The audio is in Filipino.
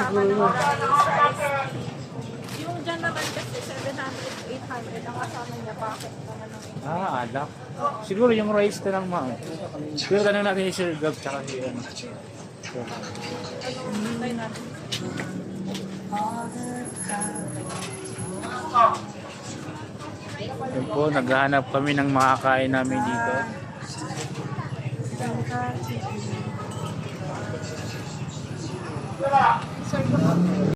kasama ng siguro. rice. Yung dyan naman kasi 700 to 800 ang kasama niya. Bakit naman ng 800? Alak. Siguro yung rice na lang, ma'am. Pero tanong natin si Sir Gab, tsaka si ano. Tayo natin. Yun po, naghahanap kami ng makakain namin dito. Sir,